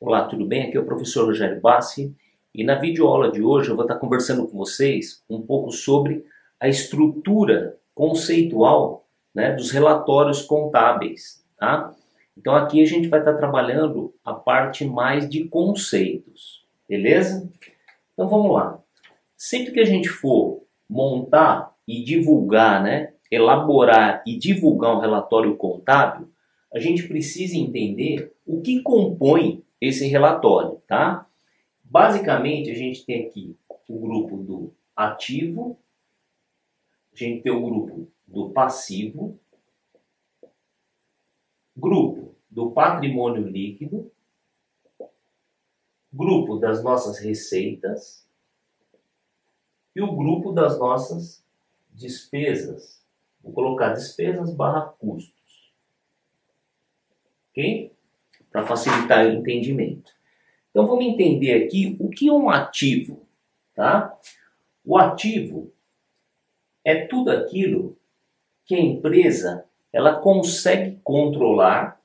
Olá, tudo bem? Aqui é o professor Rogério Bassi e na videoaula de hoje eu vou estar conversando com vocês um pouco sobre a estrutura conceitual, né, dos relatórios contábeis, tá? Então aqui a gente vai estar trabalhando a parte mais de conceitos, beleza? Então vamos lá. Sempre que a gente for montar e divulgar, né, elaborar e divulgar um relatório contábil, a gente precisa entender o que compõe esse relatório, tá? Basicamente, a gente tem aqui o grupo do ativo, a gente tem o grupo do passivo, grupo do patrimônio líquido, grupo das nossas receitas e o grupo das nossas despesas. Vou colocar despesas barra custos. Ok? Para facilitar o entendimento. Então vamos entender aqui o que é um ativo, tá? O ativo é tudo aquilo que a empresa ela consegue controlar,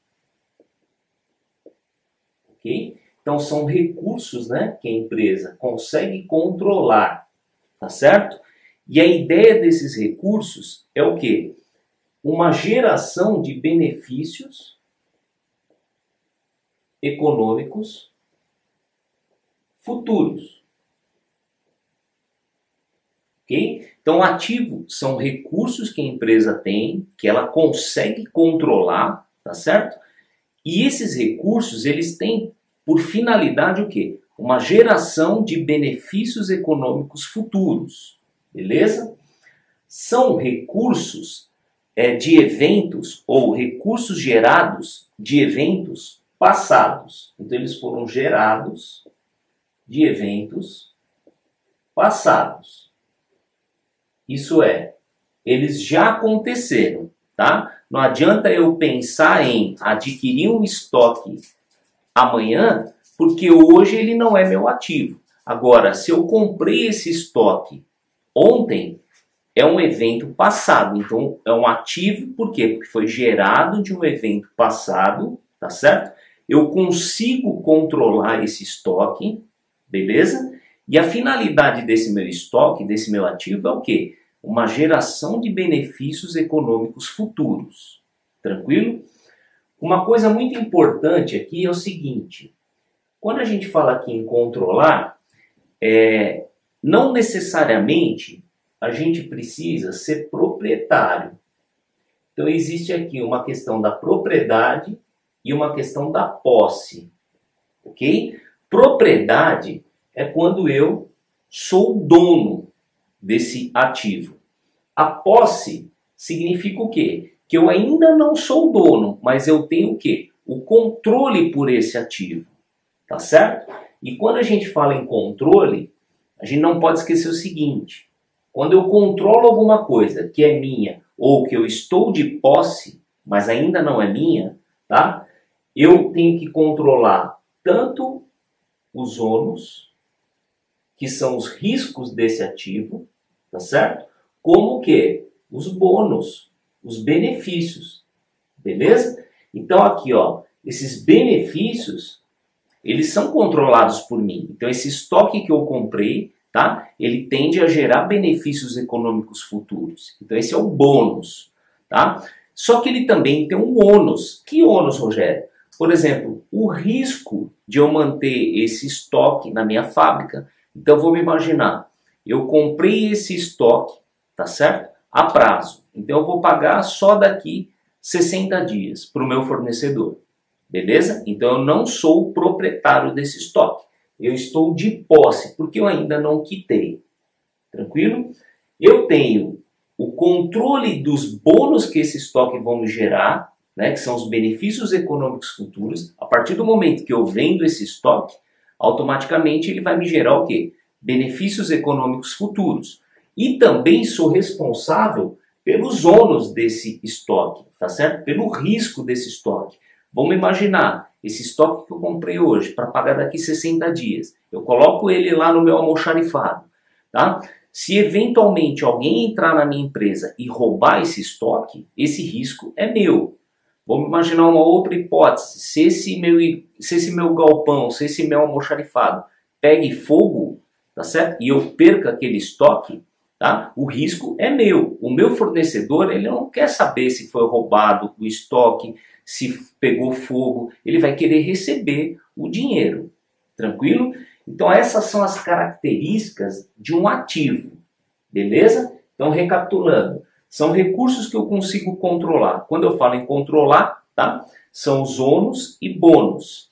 ok? Então são recursos, né, que a empresa consegue controlar, tá certo? E a ideia desses recursos é o quê? Uma geração de benefícios econômicos futuros. Ok? Então, ativo são recursos que a empresa tem, que ela consegue controlar, tá certo? E esses recursos, eles têm por finalidade o quê? Uma geração de benefícios econômicos futuros. Beleza? São recursos de eventos ou recursos gerados de eventos passados. Então, eles foram gerados de eventos passados. Isso é, eles já aconteceram, tá? Não adianta eu pensar em adquirir um estoque amanhã, porque hoje ele não é meu ativo. Agora, se eu comprei esse estoque ontem, é um evento passado. Então, é um ativo, por quê? Porque foi gerado de um evento passado, tá certo? Eu consigo controlar esse estoque, beleza? E a finalidade desse meu estoque, desse meu ativo é o quê? Uma geração de benefícios econômicos futuros. Tranquilo? Uma coisa muito importante aqui é o seguinte. Quando a gente fala aqui em controlar, não necessariamente a gente precisa ser proprietário. Então existe aqui uma questão da propriedade e uma questão da posse, ok? Propriedade é quando eu sou o dono desse ativo. A posse significa o quê? Que eu ainda não sou o dono, mas eu tenho o quê? O controle por esse ativo, tá certo? E quando a gente fala em controle, a gente não pode esquecer o seguinte: quando eu controlo alguma coisa que é minha ou que eu estou de posse, mas ainda não é minha, tá? Eu tenho que controlar tanto os ônus, que são os riscos desse ativo, tá certo? Como o quê? Os bônus, os benefícios, beleza? Então aqui, ó, esses benefícios, eles são controlados por mim. Então esse estoque que eu comprei, tá? Ele tende a gerar benefícios econômicos futuros. Então esse é o bônus, tá? Só que ele também tem um ônus. Que ônus, Rogério? Por exemplo, o risco de eu manter esse estoque na minha fábrica. Então, vamos imaginar, eu comprei esse estoque, tá certo? A prazo. Então, eu vou pagar só daqui 60 dias para o meu fornecedor. Beleza? Então, eu não sou o proprietário desse estoque. Eu estou de posse, porque eu ainda não quitei. Tranquilo? Eu tenho o controle dos bônus que esse estoque vão me gerar, né, que são os benefícios econômicos futuros. A partir do momento que eu vendo esse estoque, automaticamente ele vai me gerar o quê? Benefícios econômicos futuros. E também sou responsável pelos ônus desse estoque, tá certo? Pelo risco desse estoque. Vamos imaginar, esse estoque que eu comprei hoje para pagar daqui 60 dias. Eu coloco ele lá no meu almoxarifado, tá? Se eventualmente alguém entrar na minha empresa e roubar esse estoque, esse risco é meu. Vamos imaginar uma outra hipótese. Se esse meu galpão, se esse meu almoxarifado pegue fogo, tá certo? E eu perca aquele estoque, tá? O risco é meu. O meu fornecedor, ele não quer saber se foi roubado o estoque, se pegou fogo. Ele vai querer receber o dinheiro. Tranquilo? Então essas são as características de um ativo. Beleza? Então recapitulando. São recursos que eu consigo controlar. Quando eu falo em controlar, tá? São os ônus e bônus.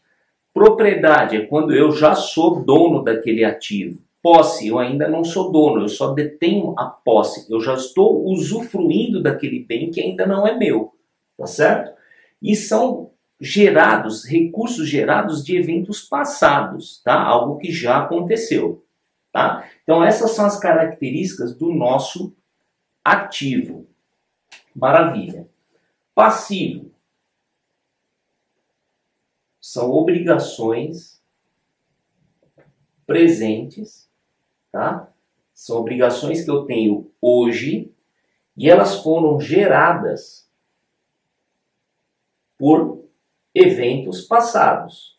Propriedade é quando eu já sou dono daquele ativo. Posse, eu ainda não sou dono, eu só detenho a posse. Eu já estou usufruindo daquele bem que ainda não é meu. Tá certo? E são gerados, recursos gerados de eventos passados, tá? Algo que já aconteceu. Tá? Então essas são as características do nosso ativo. Maravilha. Passivo. São obrigações presentes, tá? São obrigações que eu tenho hoje e elas foram geradas por eventos passados.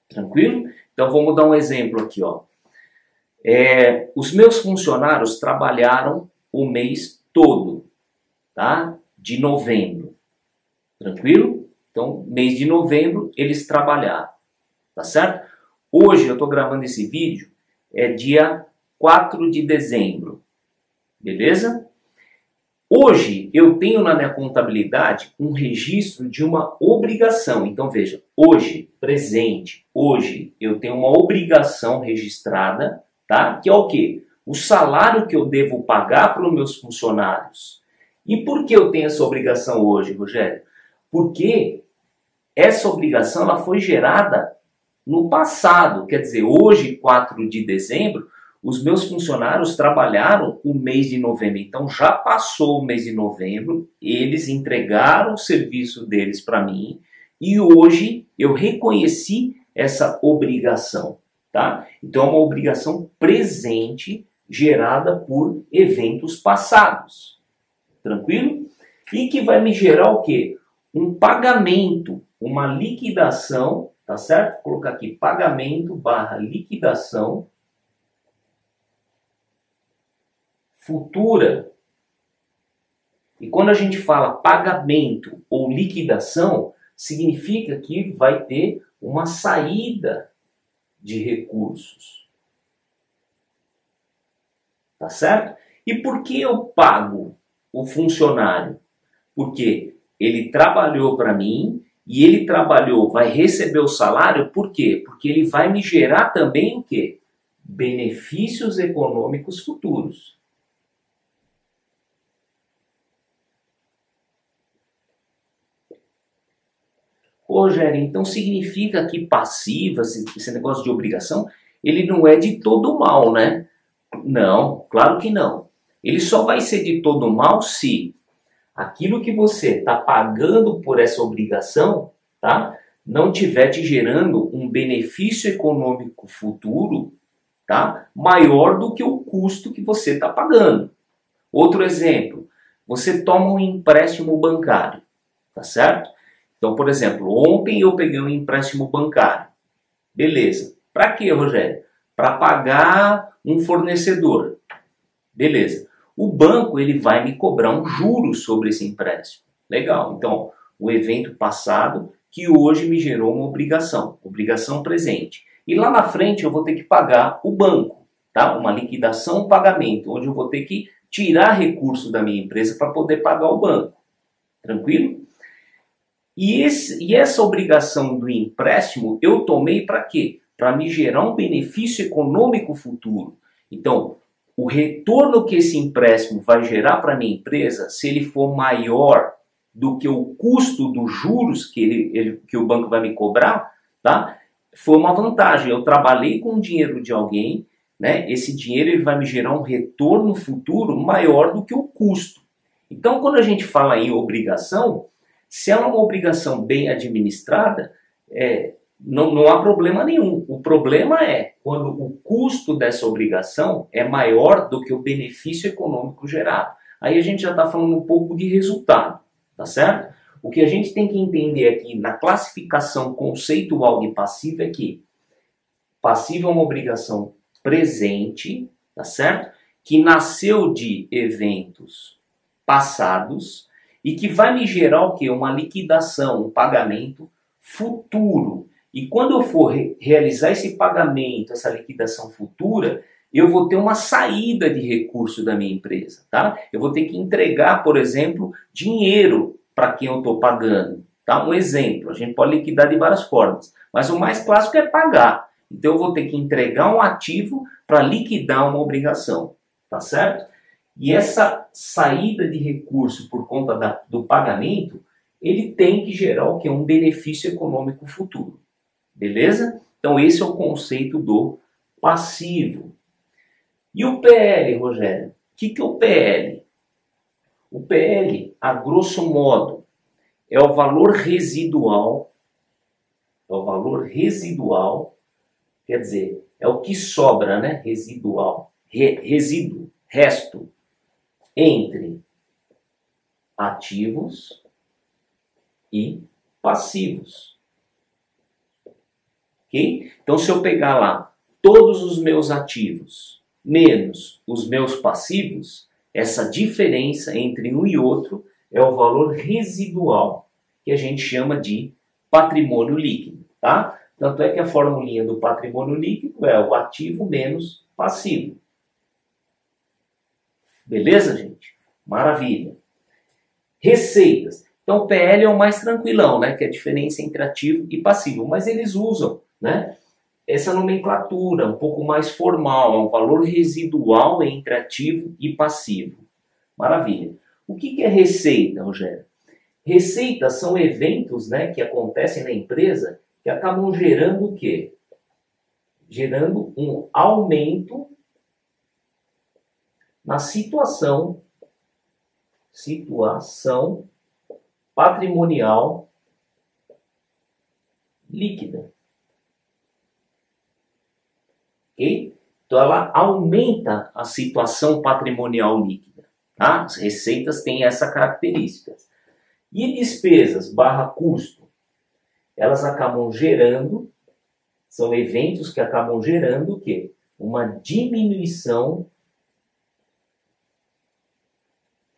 Tranquilo? Então vamos dar um exemplo aqui, ó. Os meus funcionários trabalharam o mês todo, tá? De novembro. Tranquilo? Então, mês de novembro, eles trabalharam. Tá certo? Hoje eu estou gravando esse vídeo, é dia 4 de dezembro. Beleza? Hoje eu tenho na minha contabilidade um registro de uma obrigação. Então veja, hoje, presente, hoje eu tenho uma obrigação registrada, tá? Que é o quê? O salário que eu devo pagar para os meus funcionários. E por que eu tenho essa obrigação hoje, Rogério? Porque essa obrigação ela foi gerada no passado. Quer dizer, hoje, 4 de dezembro, os meus funcionários trabalharam o mês de novembro. Então já passou o mês de novembro, eles entregaram o serviço deles para mim e hoje eu reconheci essa obrigação. Tá? Então é uma obrigação presente gerada por eventos passados. Tranquilo? E que vai me gerar o quê? Um pagamento, uma liquidação, tá certo? Vou colocar aqui pagamento / liquidação futura. E quando a gente fala pagamento ou liquidação, significa que vai ter uma saída de recursos. Tá certo? E por que eu pago o funcionário? Porque ele trabalhou para mim e ele trabalhou, vai receber o salário, por quê? Porque ele vai me gerar também o quê? Benefícios econômicos futuros. Rogério, então significa que passiva, esse negócio de obrigação, ele não é de todo mal, né? Não, claro que não. Ele só vai ser de todo mal se aquilo que você está pagando por essa obrigação, tá? Não estiver te gerando um benefício econômico futuro, tá? Maior do que o custo que você está pagando. Outro exemplo, você toma um empréstimo bancário, tá certo? Então, por exemplo, ontem eu peguei um empréstimo bancário. Beleza. Para quê, Rogério? Para pagar um fornecedor. Beleza. O banco ele vai me cobrar um juro sobre esse empréstimo. Legal. Então, o evento passado que hoje me gerou uma obrigação presente. E lá na frente eu vou ter que pagar o banco, tá? Uma liquidação, um pagamento, onde eu vou ter que tirar recurso da minha empresa para poder pagar o banco. Tranquilo? E essa obrigação do empréstimo eu tomei para quê? Para me gerar um benefício econômico futuro. Então, o retorno que esse empréstimo vai gerar para a minha empresa, se ele for maior do que o custo dos juros que o banco vai me cobrar, tá? Foi uma vantagem. Eu trabalhei com o dinheiro de alguém, né? Esse dinheiro ele vai me gerar um retorno futuro maior do que o custo. Então, quando a gente fala em obrigação, se ela é uma obrigação bem administrada, não há problema nenhum. O problema é quando o custo dessa obrigação é maior do que o benefício econômico gerado. Aí a gente já está falando um pouco de resultado, tá certo? O que a gente tem que entender aqui na classificação conceitual de passivo é que passivo é uma obrigação presente, tá certo? Que nasceu de eventos passados e que vai me gerar o quê? Uma liquidação, um pagamento futuro. E quando eu for realizar esse pagamento, essa liquidação futura, eu vou ter uma saída de recurso da minha empresa, tá? Eu vou ter que entregar, por exemplo, dinheiro para quem eu estou pagando, tá? Um exemplo, a gente pode liquidar de várias formas, mas o mais clássico é pagar. Então eu vou ter que entregar um ativo para liquidar uma obrigação, tá certo? E essa saída de recurso por conta do pagamento, ele tem que gerar o quê? Um benefício econômico futuro. Beleza? Então esse é o conceito do passivo. E o PL, Rogério? O que é o PL? O PL, a grosso modo, é o valor residual. É o valor residual, quer dizer, é o que sobra, né? Residual. Resíduo, resto, entre ativos e passivos. Ok? Então, se eu pegar lá todos os meus ativos menos os meus passivos, essa diferença entre um e outro é o valor residual, que a gente chama de patrimônio líquido, tá? Tanto é que a formulinha do patrimônio líquido é o ativo menos passivo. Beleza, gente? Maravilha. Receitas. Então, o PL é o mais tranquilão, né? Que é a diferença entre ativo e passivo. Mas eles usam, né, essa nomenclatura um pouco mais formal. É um valor residual entre ativo e passivo. Maravilha. O que é receita, Rogério? Receitas são eventos, né, que acontecem na empresa que acabam gerando o quê? Gerando um aumento na situação patrimonial líquida. Ok? Então ela aumenta a situação patrimonial líquida. Tá? As receitas têm essa característica. E despesas barra custo, elas acabam gerando, são eventos que acabam gerando o quê? Uma diminuição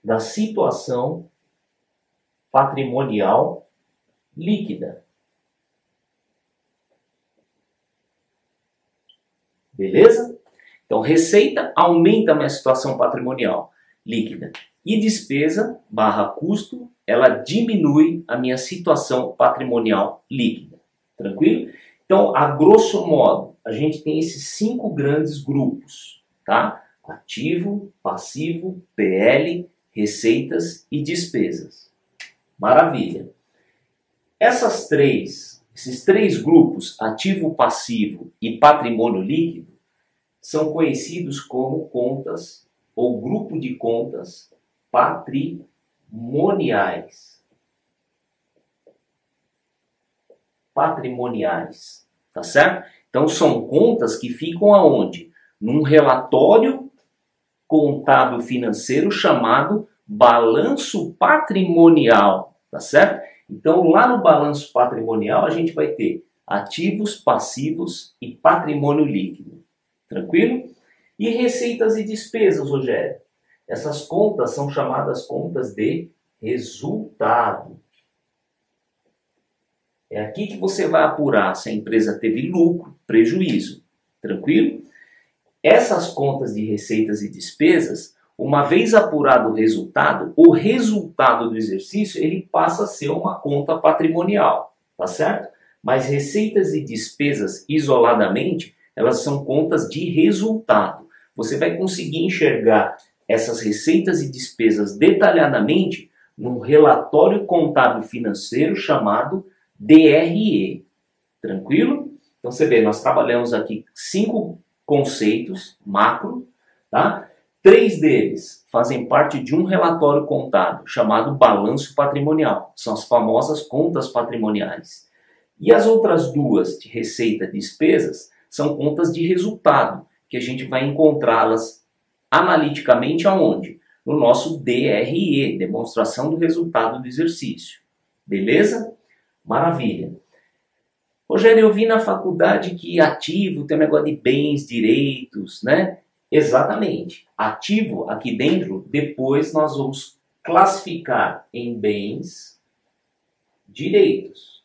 da situação patrimonial líquida. Beleza? Então, receita aumenta a minha situação patrimonial líquida. E despesa barra custo, ela diminui a minha situação patrimonial líquida. Tranquilo? Então, a grosso modo, a gente tem esses 5 grandes grupos, tá? Ativo, passivo, PL, receitas e despesas. Maravilha. Esses três grupos, ativo, passivo e patrimônio líquido, são conhecidos como contas ou grupo de contas patrimoniais. Patrimoniais, tá certo? Então são contas que ficam aonde? Num relatório contábil financeiro chamado balanço patrimonial, tá certo? Então lá no balanço patrimonial a gente vai ter ativos, passivos e patrimônio líquido. Tranquilo? E receitas e despesas, Rogério? Essas contas são chamadas contas de resultado. É aqui que você vai apurar se a empresa teve lucro, prejuízo. Tranquilo? Essas contas de receitas e despesas, uma vez apurado o resultado do exercício, ele passa a ser uma conta patrimonial, tá certo? Mas receitas e despesas isoladamente, elas são contas de resultado. Você vai conseguir enxergar essas receitas e despesas detalhadamente num relatório contábil financeiro chamado DRE. Tranquilo? Então você vê, nós trabalhamos aqui 5 conceitos macro, tá? 3 deles fazem parte de um relatório contábil chamado balanço patrimonial. São as famosas contas patrimoniais. E as outras duas, de receita e despesas, são contas de resultado, que a gente vai encontrá-las analiticamente aonde? No nosso DRE, demonstração do resultado do exercício. Beleza? Maravilha. Rogério, eu vi na faculdade que ativo tem um negócio de bens, direitos, né? Exatamente. Ativo, aqui dentro, depois nós vamos classificar em bens, direitos.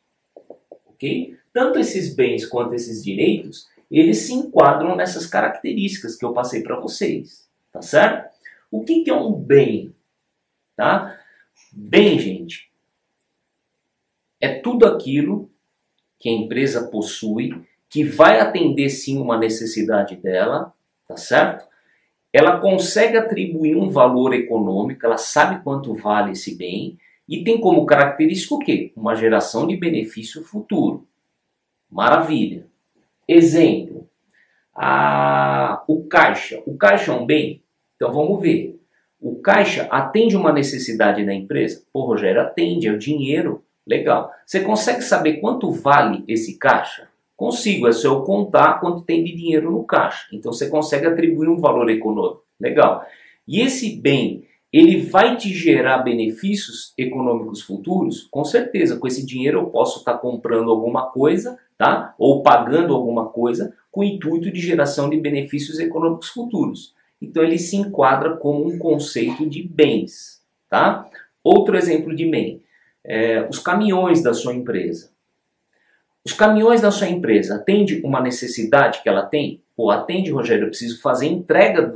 Ok? Tanto esses bens quanto esses direitos, eles se enquadram nessas características que eu passei para vocês. Tá certo? O que é um bem? Tá? Bem, gente, é tudo aquilo que a empresa possui, que vai atender sim uma necessidade dela, tá certo? Ela consegue atribuir um valor econômico, ela sabe quanto vale esse bem e tem como característica o quê? Uma geração de benefício futuro. Maravilha. Exemplo, o caixa. O caixa é um bem? Então vamos ver. O caixa atende uma necessidade da empresa? Pô, Rogério, atende, é o dinheiro. Legal. Você consegue saber quanto vale esse caixa? Consigo, é só eu contar quanto tem de dinheiro no caixa. Então você consegue atribuir um valor econômico. Legal. E esse bem, ele vai te gerar benefícios econômicos futuros? Com certeza, com esse dinheiro eu posso estar comprando alguma coisa, tá? Ou pagando alguma coisa com o intuito de geração de benefícios econômicos futuros. Então ele se enquadra como um conceito de bens, tá? Outro exemplo de bem. Os caminhões da sua empresa. Os caminhões da sua empresa atendem uma necessidade que ela tem? Pô, atende, Rogério, eu preciso fazer entrega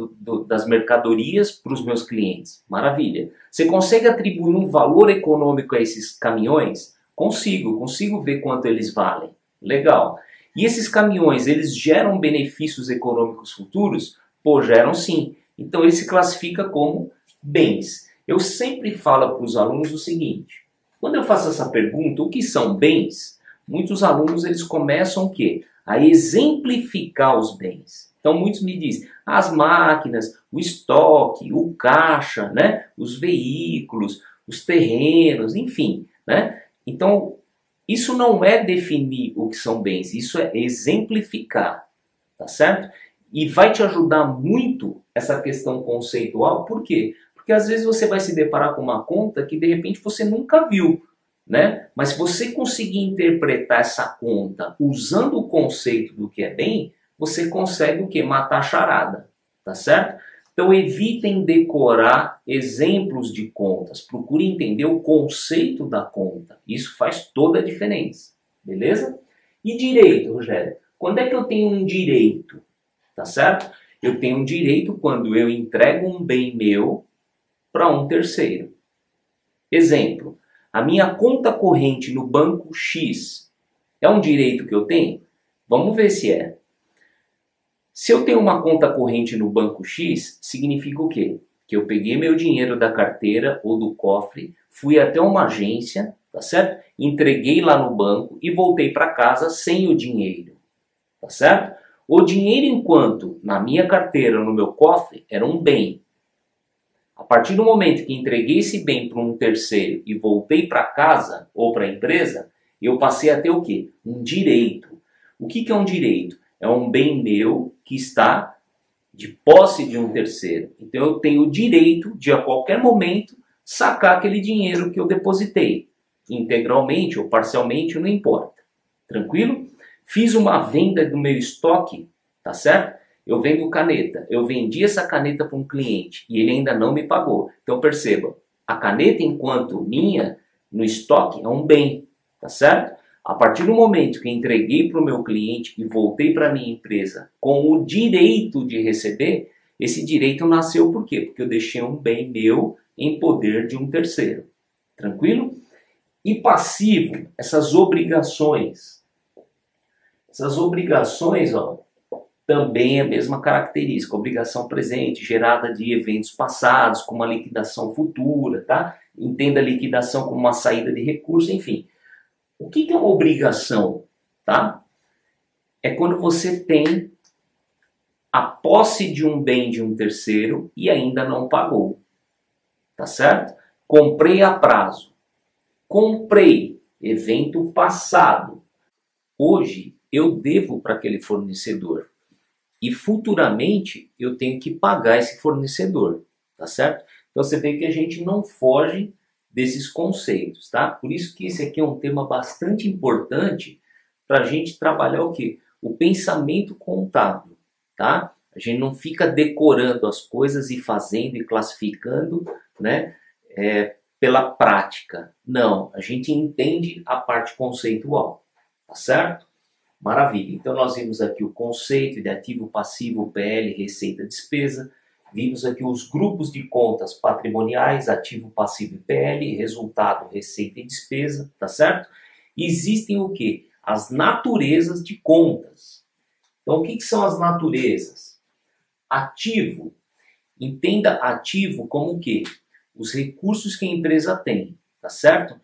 das mercadorias para os meus clientes. Maravilha. Você consegue atribuir um valor econômico a esses caminhões? Consigo ver quanto eles valem. Legal. E esses caminhões, eles geram benefícios econômicos futuros? Pô, geram sim. Então ele se classifica como bens. Eu sempre falo para os alunos o seguinte: quando eu faço essa pergunta, o que são bens? Muitos alunos eles começam o quê? A exemplificar os bens. Então muitos me dizem, as máquinas, o estoque, o caixa, né? Os veículos, os terrenos, enfim, né? Então isso não é definir o que são bens, isso é exemplificar, tá certo? E vai te ajudar muito essa questão conceitual, por quê? Porque às vezes você vai se deparar com uma conta que de repente você nunca viu, né? Mas se você conseguir interpretar essa conta usando o conceito do que é bem, você consegue o quê? Matar a charada, tá certo? Então evitem decorar exemplos de contas, procure entender o conceito da conta, isso faz toda a diferença, beleza? E direito, Rogério? Quando é que eu tenho um direito, tá certo? Eu tenho um direito quando eu entrego um bem meu para um terceiro. Exemplo, a minha conta corrente no banco X é um direito que eu tenho? Vamos ver se é. Se eu tenho uma conta corrente no banco X, significa o quê? Que eu peguei meu dinheiro da carteira ou do cofre, fui até uma agência, tá certo? Entreguei lá no banco e voltei para casa sem o dinheiro, tá certo? O dinheiro, enquanto na minha carteira ou no meu cofre, era um bem. A partir do momento que entreguei esse bem para um terceiro e voltei para casa ou para a empresa, eu passei a ter o quê? Um direito. O que é um direito? É um bem meu que está de posse de um terceiro. Então eu tenho o direito de a qualquer momento sacar aquele dinheiro que eu depositei. Integralmente ou parcialmente, não importa. Tranquilo? Fiz uma venda do meu estoque, tá certo? Eu vendo caneta. Eu vendi essa caneta para um cliente e ele ainda não me pagou. Então perceba, a caneta enquanto minha no estoque é um bem, tá certo? A partir do momento que entreguei para o meu cliente e voltei para a minha empresa com o direito de receber, esse direito nasceu por quê? Porque eu deixei um bem meu em poder de um terceiro. Tranquilo? E passivo, essas obrigações. Essas obrigações, ó, também é a mesma característica. Obrigação presente, gerada de eventos passados, com uma liquidação futura, tá? Entenda a liquidação como uma saída de recurso, enfim. O que é uma obrigação, tá? É quando você tem a posse de um bem de um terceiro e ainda não pagou, tá certo? Comprei a prazo. Comprei, evento passado. hoje eu devo para aquele fornecedor e futuramente eu tenho que pagar esse fornecedor, tá certo? Então você vê que a gente não foge desses conceitos, tá? Por isso que esse aqui é um tema bastante importante para a gente trabalhar o quê? O pensamento contábil, tá? A gente não fica decorando as coisas e fazendo e classificando, né? Pela prática. Não, a gente entende a parte conceitual, tá certo? Maravilha. Então nós vimos aqui o conceito de ativo, passivo, PL, receita, despesa. Vimos aqui os grupos de contas patrimoniais, ativo, passivo e PL, resultado, receita e despesa, tá certo? Existem o quê? As naturezas de contas. Então o que são as naturezas? Ativo. Entenda ativo como o quê? Os recursos que a empresa tem, tá certo?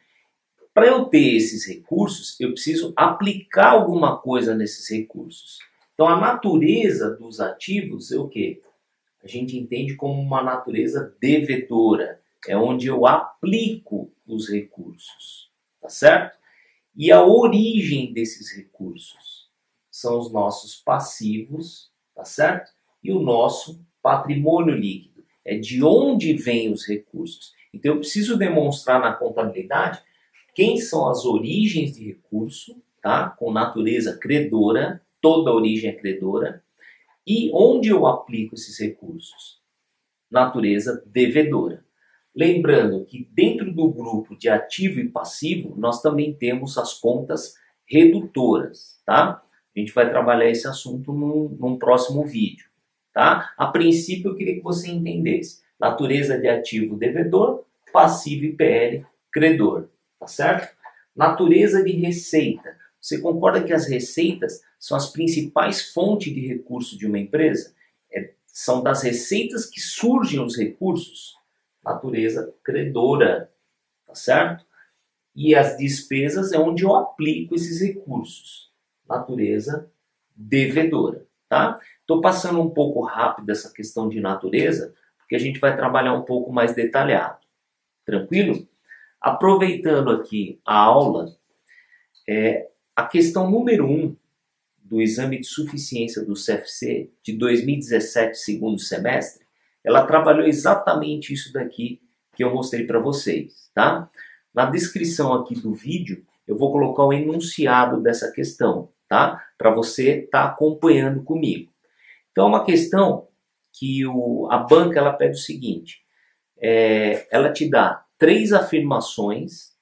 Para eu ter esses recursos, eu preciso aplicar alguma coisa nesses recursos. Então a natureza dos ativos é o quê? A gente entende como uma natureza devedora. É onde eu aplico os recursos, tá certo? E a origem desses recursos são os nossos passivos, tá certo? E o nosso patrimônio líquido. É de onde vêm os recursos. Então eu preciso demonstrar na contabilidade quem são as origens de recurso, tá? Com natureza credora, toda origem é credora. E onde eu aplico esses recursos? Natureza devedora. Lembrando que dentro do grupo de ativo e passivo, nós também temos as contas redutoras, tá? A gente vai trabalhar esse assunto num próximo vídeo, tá? A princípio eu queria que você entendesse. Natureza de ativo devedor, passivo e PL credor, tá certo? Natureza de receita. Você concorda que as receitas são as principais fontes de recurso de uma empresa? São das receitas que surgem os recursos? Natureza credora, tá certo? E as despesas é onde eu aplico esses recursos. Natureza devedora, tá? Estou passando um pouco rápido essa questão de natureza, porque a gente vai trabalhar um pouco mais detalhado. Tranquilo? Aproveitando aqui a aula, a questão número 1 do exame de suficiência do CFC de 2017, segundo semestre, ela trabalhou exatamente isso daqui que eu mostrei para vocês, tá? Na descrição aqui do vídeo, eu vou colocar o enunciado dessa questão, tá? Para você estar acompanhando comigo. Então, é uma questão que a banca ela pede o seguinte, ela te dá 3 afirmações,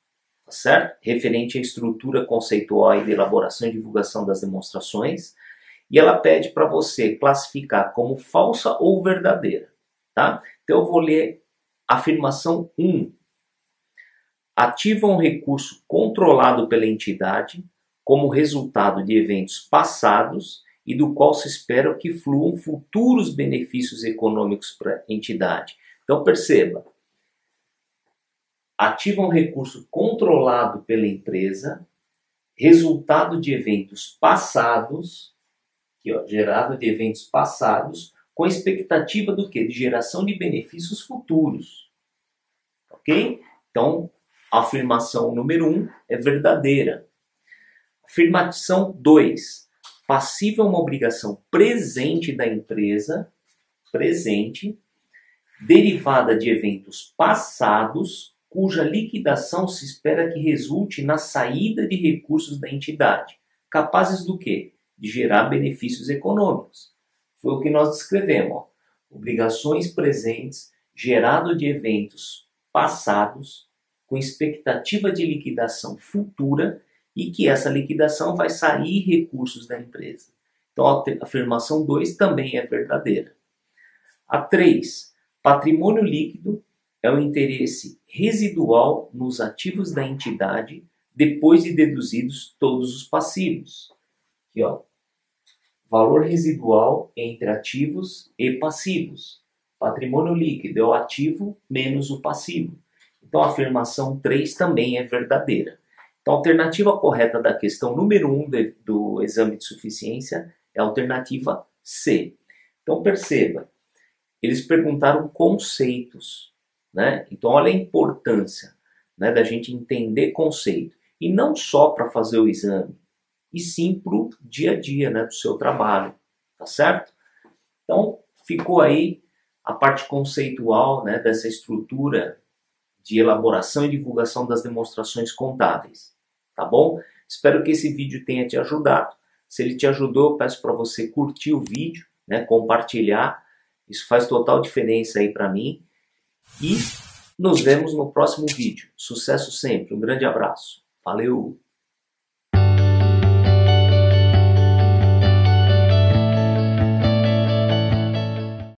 tá certo? Referente à estrutura conceitual e de elaboração e divulgação das demonstrações, e ela pede para você classificar como falsa ou verdadeira, tá? Então eu vou ler a afirmação 1. Ativa um recurso controlado pela entidade como resultado de eventos passados e do qual se espera que fluam futuros benefícios econômicos para a entidade. Então perceba, ativa um recurso controlado pela empresa, resultado de eventos passados, aqui, ó, gerado de eventos passados, com expectativa do quê? De geração de benefícios futuros. Ok? Então, a afirmação número 1 é verdadeira. Afirmação 2. Passiva é uma obrigação presente da empresa, presente, derivada de eventos passados, cuja liquidação se espera que resulte na saída de recursos da entidade, capazes do quê? De gerar benefícios econômicos. Foi o que nós descrevemos. Ó. Obrigações presentes, gerado de eventos passados, com expectativa de liquidação futura e que essa liquidação vai sair recursos da empresa. Então a afirmação 2 também é verdadeira. A 3. Patrimônio líquido é o interesse residual nos ativos da entidade depois de deduzidos todos os passivos. Aqui, ó. Valor residual entre ativos e passivos. Patrimônio líquido é o ativo menos o passivo. Então a afirmação 3 também é verdadeira. Então a alternativa correta da questão número 1 do exame de suficiência é a alternativa C. Então perceba, eles perguntaram conceitos, né? Então olha a importância, né, da gente entender conceito. E não só para fazer o exame, e sim para o dia a dia, né, do seu trabalho, tá certo? Então, ficou aí a parte conceitual, né, dessa estrutura de elaboração e divulgação das demonstrações contábeis, tá bom? Espero que esse vídeo tenha te ajudado. Se ele te ajudou, eu peço para você curtir o vídeo, né, compartilhar. Isso faz total diferença aí para mim. E nos vemos no próximo vídeo. Sucesso sempre. Um grande abraço. Valeu!